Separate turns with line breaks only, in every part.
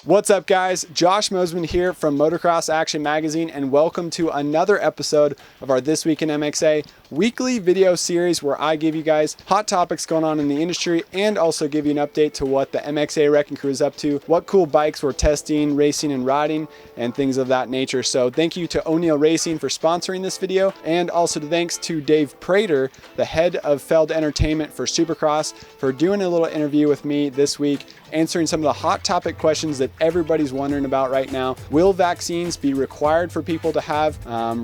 What's up, guys? Josh Mosman here from Motocross Action Magazine, and welcome to another episode of our This Week in MXA weekly video series where I give you guys hot topics going on in the industry and also give you an update to what the MXA Wrecking Crew is up to, what cool bikes we're testing, racing, and riding, and things of that nature. So thank you to O'Neill Racing for sponsoring this video, and also thanks to Dave Prater, the head of Feld Entertainment for Supercross, for doing a little interview with me this week, answering some of the hot topic questions that everybody's wondering about right now. Will vaccines be required for people to have?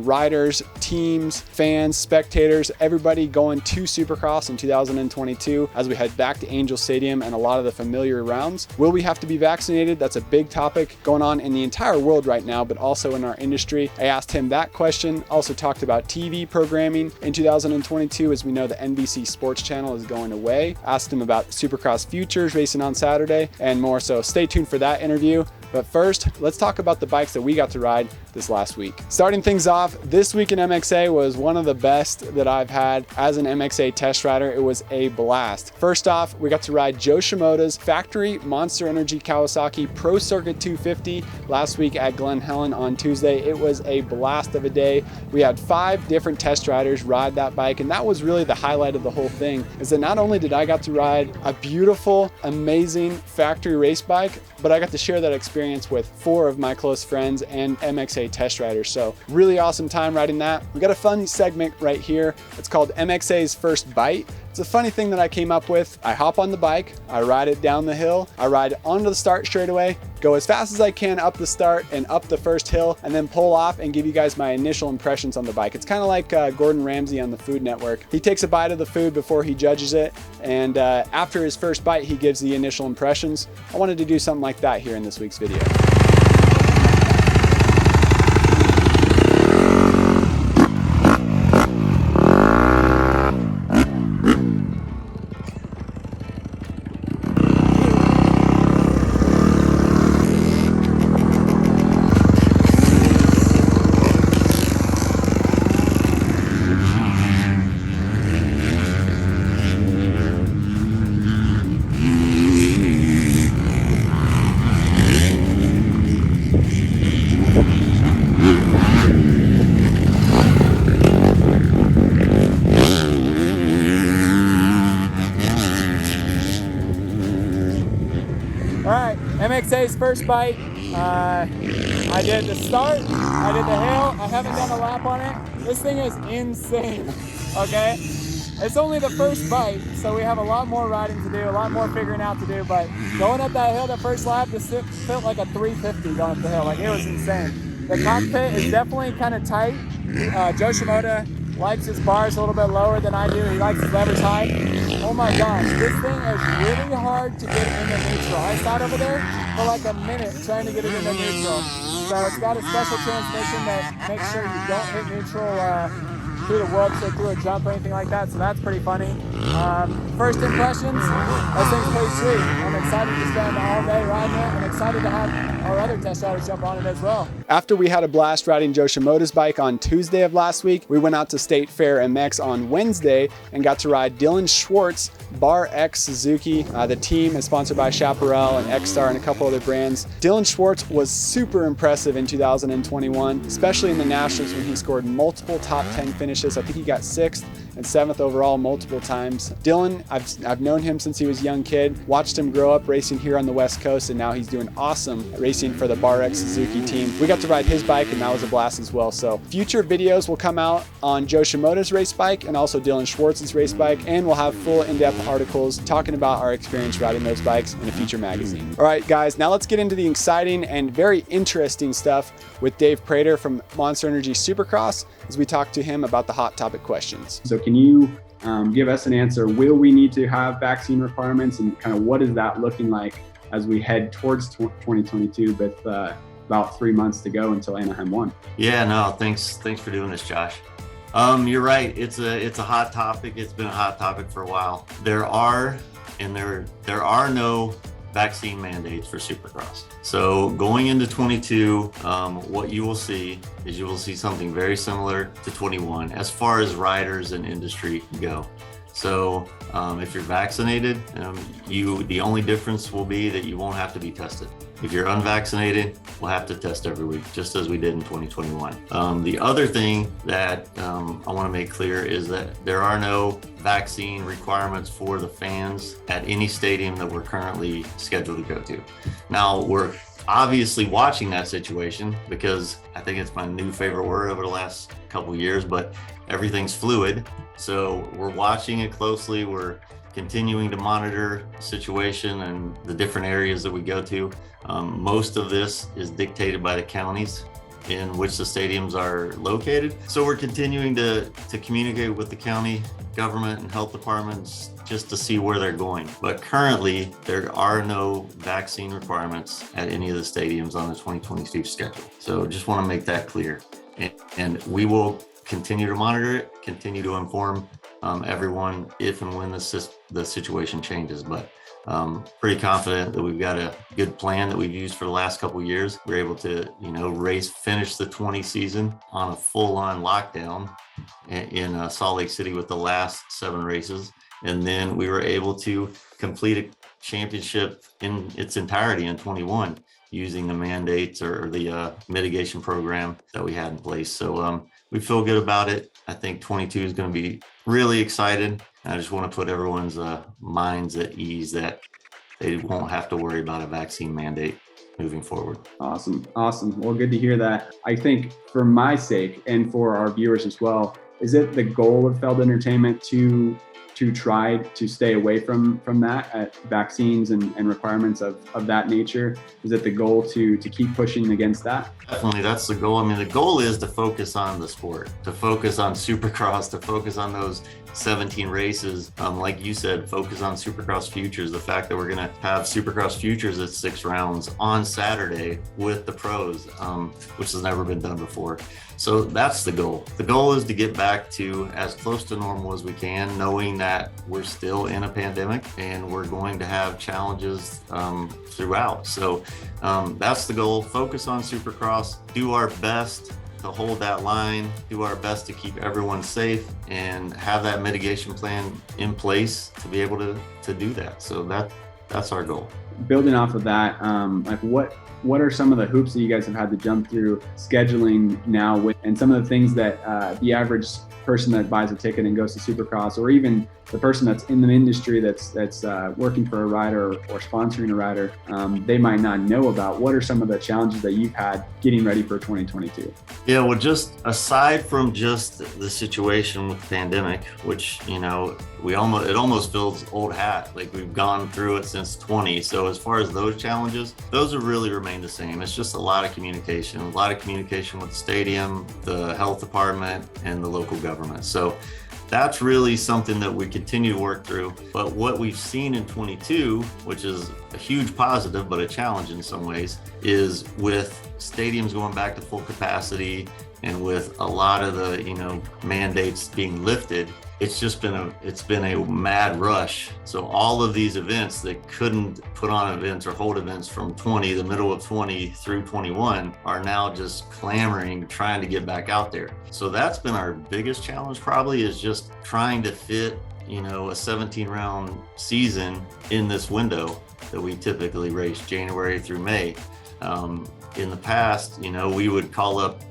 Riders, teams, fans, spectators, everybody going to Supercross in 2022 as we head back to Angel Stadium and a lot of the familiar rounds. Will we have to be vaccinated? That's a big topic going on in the entire world right now, but also in our industry. I asked him that question. Also talked about TV programming in 2022, as we know the NBC Sports channel is going away. Asked him about Supercross Futures racing on Saturday and more, so stay tuned for that interview. But first, let's talk about the bikes that we got to ride this last week. Starting things off, this week in MXA was one of the best that I've had as an MXA test rider. It was a blast. First off, we got to ride Joe Shimoda's factory Monster Energy Kawasaki Pro Circuit 250 last week at Glen Helen on Tuesday. It was a blast of a day. We had 5 different test riders ride that bike, and that was really the highlight of the whole thing, is that not only did I got to ride a beautiful, amazing factory race bike, but I got to share that experience with 4 of my close friends and MXA test riders. So really awesome time riding that. We got a fun segment right here. It's called MXA's First Bite. It's a funny thing that I came up with. I hop on the bike, I ride it down the hill, I ride onto the start straightaway, go as fast as I can up the start and up the first hill, and then pull off and give you guys my initial impressions on the bike. It's kind of like Gordon Ramsay on the Food Network. He takes a bite of the food before he judges it, and after his first bite, he gives the initial impressions. I wanted to do something like that here in this week's video. MXA's first bite. I did the start, I did the hill, I haven't done a lap on it. This thing is insane, okay? It's only the first bite, so we have a lot more riding to do, a lot more figuring out to do, but going up that hill, the first lap, this felt like a 350 going up the hill. Like, it was insane. The cockpit is definitely kind of tight. Joe Shimoda likes his bars a little bit lower than I do. He likes his levers high. Oh my gosh, this thing is really hard to get into neutral. I sat over there for like a minute trying to get it into neutral. So it's got a special transmission that makes sure you don't hit neutral through the whoops or through a jump or anything like that, so that's pretty funny. First impressions, this thing's pretty sweet. I'm excited to spend all day riding it, and excited to have our other test riders jump on it as well. After we had a blast riding Joe Shimoda's bike on Tuesday of last week, we went out to State Fair MX on Wednesday and got to ride Dilan Schwartz BarX Suzuki. The team is sponsored by Chaparral and X-Star and a couple other brands. Dilan Schwartz was super impressive in 2021, especially in the Nationals when he scored multiple top 10 finishes. I think he got 6th and 7th overall multiple times. Dilan, I've known him since he was a young kid, watched him grow up racing here on the West Coast, and now he's doing awesome racing for the BarX Suzuki team. We got to ride his bike, and that was a blast as well. So future videos will come out on Joe Shimoda's race bike and also Dilan Schwartz's race bike, and we'll have full in-depth articles talking about our experience riding those bikes in a future magazine. All right, guys, now let's get into the exciting and very interesting stuff with Dave Prater from Monster Energy Supercross as we talk to him about the hot topic questions. So can you give us an answer? Will we need to have vaccine requirements, and kind of what is that looking like as we head towards 2022 with about 3 months to go until Anaheim 1?
Yeah, no, thanks for doing this, Josh. You're right. It's a hot topic. It's been a hot topic for a while. There are no vaccine mandates for Supercross. So going into 22, what you will see is something very similar to 21 as far as riders and industry go. So if you're vaccinated, the only difference will be that you won't have to be tested. If you're unvaccinated, we'll have to test every week, just as we did in 2021. The other thing that I want to make clear is that there are no vaccine requirements for the fans at any stadium that we're currently scheduled to go to. Now, we're obviously watching that situation, because I think it's my new favorite word over the last couple of years, but everything's fluid. So we're watching it closely. We're continuing to monitor the situation and the different areas that we go to. Most of this is dictated by the counties in which the stadiums are located. So we're continuing to communicate with the county government and health departments just to see where they're going. But currently, there are no vaccine requirements at any of the stadiums on the 2022 schedule. So just want to make that clear. And we will continue to monitor it, continue to inform everyone if and when the situation changes. But pretty confident that we've got a good plan that we've used for the last couple of years. We're able to, finish the 20 season on a full-on lockdown in Salt Lake City with the last 7 races. And then we were able to complete a championship in its entirety in 21 using the mandates or the mitigation program that we had in place. So we feel good about it. I think 22 is going to be really excited. I just want to put everyone's minds at ease that they won't have to worry about a vaccine mandate moving forward.
Awesome. Well, good to hear that. I think for my sake and for our viewers as well, is it the goal of Feld Entertainment to try to stay away from that vaccines and requirements of that nature? Is it the goal to keep pushing against that?
Definitely, that's the goal. I mean, the goal is to focus on the sport, to focus on Supercross, to focus on those 17 races. Like you said, focus on Supercross Futures. The fact that we're going to have Supercross Futures at 6 rounds on Saturday with the pros, which has never been done before. So that's the goal. The goal is to get back to as close to normal as we can, knowing that we're still in a pandemic and we're going to have challenges throughout. So that's the goal. Focus on Supercross, do our best to hold that line, do our best to keep everyone safe, and have that mitigation plan in place to be able to do that. So that's our goal.
Building off of that, what are some of the hoops that you guys have had to jump through scheduling now with, and some of the things that the average person that buys a ticket and goes to Supercross, or even the person that's in the industry that's working for a rider or sponsoring a rider, they might not know about? What are some of the challenges that you've had getting ready for 2022?
Yeah, well, just aside from just the situation with the pandemic, which, it almost feels old hat, like we've gone through it since 20. So as far as those challenges, those have really remained the same. It's just a lot of communication with the stadium, the health department, and the local government. So that's really something that we continue to work through. But what we've seen in 22, which is a huge positive, but a challenge in some ways, is with stadiums going back to full capacity and with a lot of the, mandates being lifted, it's been a mad rush. So all of these events that couldn't put on events or hold events from the middle of 20 through 21 are now just clamoring, trying to get back out there. So that's been our biggest challenge, probably, is just trying to fit, a 17 round season in this window that we typically race January through May. In the past, we would call up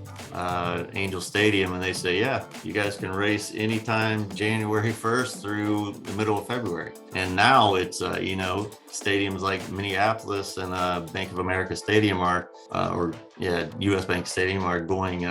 Angel Stadium and they say, yeah, you guys can race anytime January 1st through the middle of February. And now it's stadiums like Minneapolis and Bank of America Stadium US Bank Stadium are going,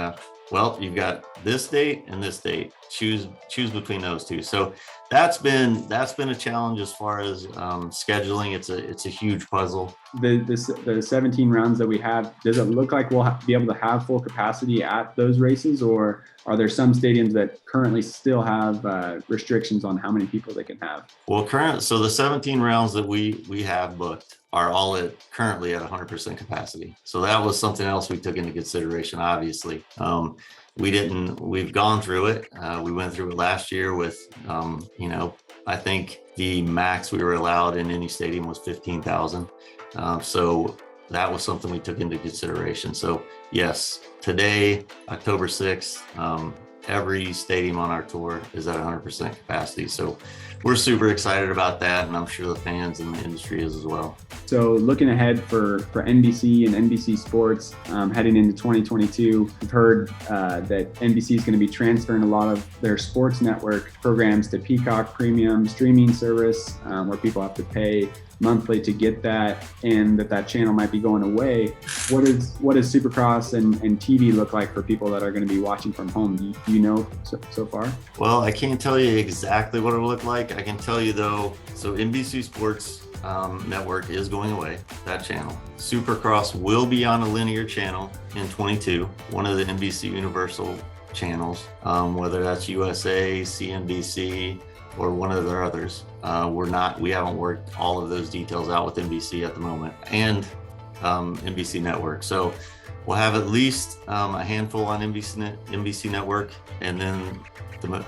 well, you've got this date and this date, choose between those two. So that's been a challenge as far as scheduling. It's a huge puzzle.
The 17 rounds that we have, does it look like we'll be able to have full capacity at those races, or are there some stadiums that currently still have restrictions on how many people they can have?
Well, so the 17 rounds that we have booked are all currently at 100% capacity. So that was something else we took into consideration, obviously. We've gone through it. We went through it last year with, I think the max we were allowed in any stadium was 15,000. So that was something we took into consideration. So yes, today, October 6th, every stadium on our tour is at 100% capacity. So we're super excited about that, and I'm sure the fans in the industry is as well.
So looking ahead for NBC and NBC Sports heading into 2022, we've heard that NBC is going to be transferring a lot of their sports network programs to Peacock Premium streaming service, where people have to pay monthly to get that, and that channel might be going away. What does Supercross and TV look like for people that are going to be watching from home? Do you know so far?
Well, I can't tell you exactly what it'll look like. I can tell you though, so NBC Sports Network is going away, that channel. Supercross will be on a linear channel in 22, one of the NBC Universal channels, whether that's USA, CNBC, or one of their others. We haven't worked all of those details out with NBC at the moment, and NBC Network. So we'll have at least a handful on NBC Network, and then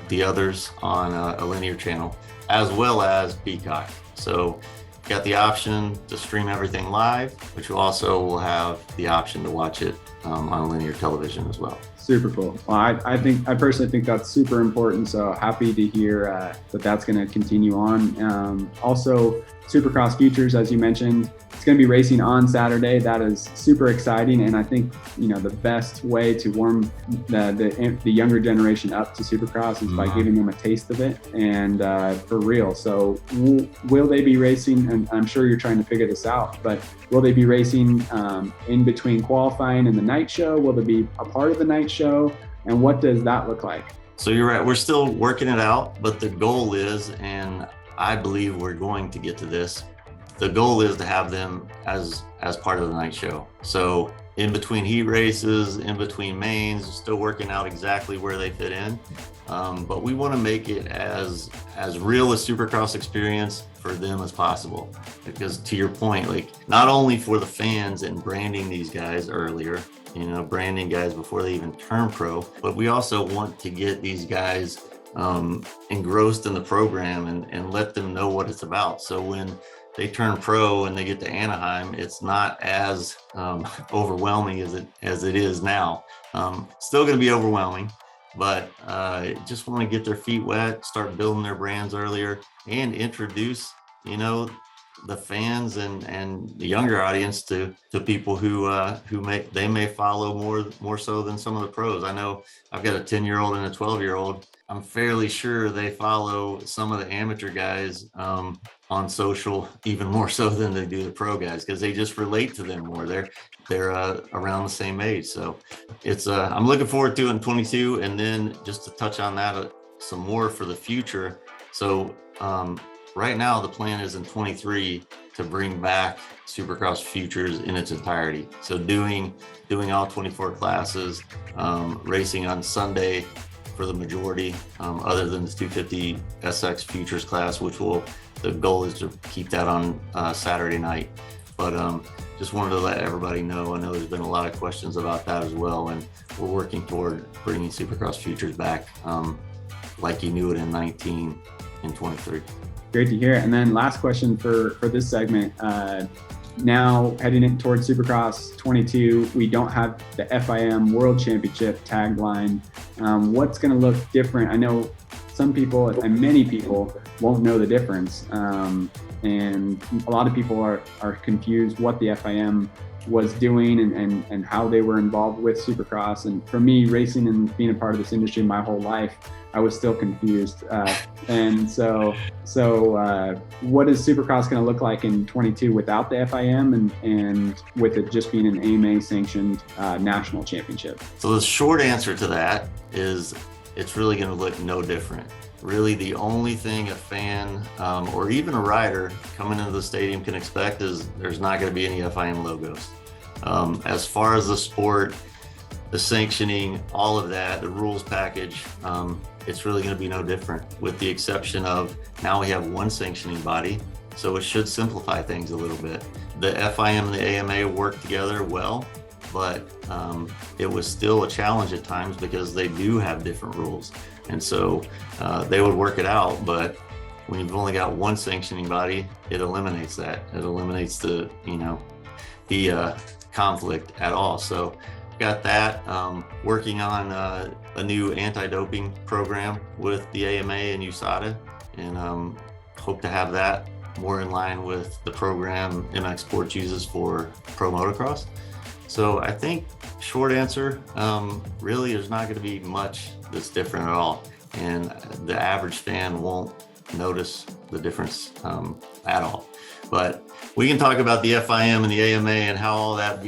the others on a linear channel, as well as Peacock. So got the option to stream everything live, which also will have the option to watch it on linear television as well. Super cool.
Well, I personally think that's super important. So happy to hear that's going to continue on. Also, Supercross Futures, as you mentioned, it's going to be racing on Saturday. That is super exciting, and I think the best way to warm the younger generation up to Supercross is by giving them a taste of it, and for real. So will they be racing? And I'm sure you're trying to figure this out, but will they be racing in between qualifying and the night show? Will they be a part of the night show? And what does that look like?
So you're right. We're still working it out, but the goal is, and I believe we're going to get to this, the goal is to have them as part of the night show. So in between heat races, in between mains, still working out exactly where they fit in. But we want to make it as real a Supercross experience for them as possible. Because to your point, like, not only for the fans and branding these guys earlier, branding guys before they even turn pro, but we also want to get these guys engrossed in the program and let them know what it's about. So when they turn pro and they get to Anaheim, it's not as overwhelming as it is now. Still going to be overwhelming, but just want to get their feet wet, start building their brands earlier, and introduce the fans and the younger audience to people who may follow more so than some of the pros. I know I've got a 10-year-old and a 12-year-old. I'm fairly sure they follow some of the amateur guys on social even more so than they do the pro guys, because they just relate to them more. They're around the same age. So it's I'm looking forward to it in 22. And then just to touch on that some more for the future. So right now the plan is in 23 to bring back Supercross Futures in its entirety. So doing all 24 classes, racing on Sunday for the majority, other than the 250 SX Futures class, the goal is to keep that on Saturday night. But just wanted to let everybody know. I know there's been a lot of questions about that as well, and we're working toward bringing Supercross Futures back like you knew it in 19 and 23.
Great to hear. And then last question for this segment. Now heading in towards Supercross 22, we don't have the FIM World Championship tagline. What's going to look different? I know some people and many people won't know the difference. And a lot of people are confused what the FIM was doing and how they were involved with Supercross. And for me, racing and being a part of this industry my whole life, I was still confused. And so what is Supercross going to look like in 22 without the FIM and with it just being an AMA sanctioned national championship?
So the short answer to that is it's really going to look no different. Really, the only thing a fan or even a rider coming into the stadium can expect is there's not going to be any FIM logos. As far as the sport, the sanctioning, all of that, the rules package, it's really going to be no different, with the exception of now we have one sanctioning body, so it should simplify things a little bit. The FIM and the AMA work together well, but it was still a challenge at times because they do have different rules. And so they would work it out, but when you've only got one sanctioning body, it eliminates that. It eliminates the conflict at all. So got that. Working on a new anti-doping program with the AMA and USADA, and hope to have that more in line with the program MX Sport uses for pro motocross. So I think short answer, really there's not going to be much that's different at all, and the average fan won't notice the difference at all. But we can talk about the FIM and the AMA and how all that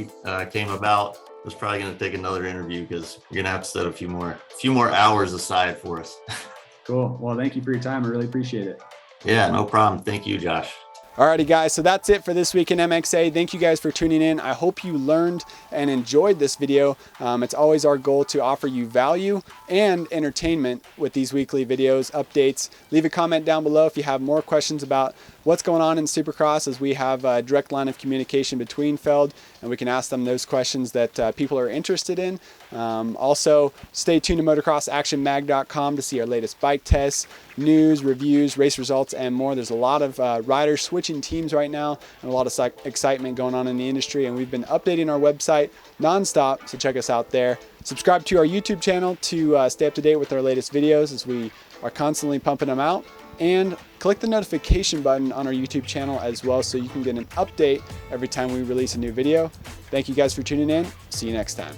came about. It's probably going to take another interview because you're going to have to set a few more hours aside for us.
Cool. Well, thank you for your time. I really appreciate it.
Yeah, no problem. Thank you, Josh.
Alrighty guys, so that's it for this week in MXA. Thank you guys for tuning in. I hope you learned and enjoyed this video. It's always our goal to offer you value and entertainment with these weekly videos, updates. Leave a comment down below if you have more questions about what's going on in Supercross, as we have a direct line of communication between Feld, and we can ask them those questions that people are interested in. Also, stay tuned to motocrossactionmag.com to see our latest bike tests, news, reviews, race results, and more. There's a lot of riders switching teams right now and a lot of excitement going on in the industry, and we've been updating our website nonstop, so check us out there. Subscribe to our YouTube channel to stay up to date with our latest videos, as we are constantly pumping them out. And click the notification button on our YouTube channel as well, so you can get an update every time we release a new video. Thank you guys for tuning in. See you next time.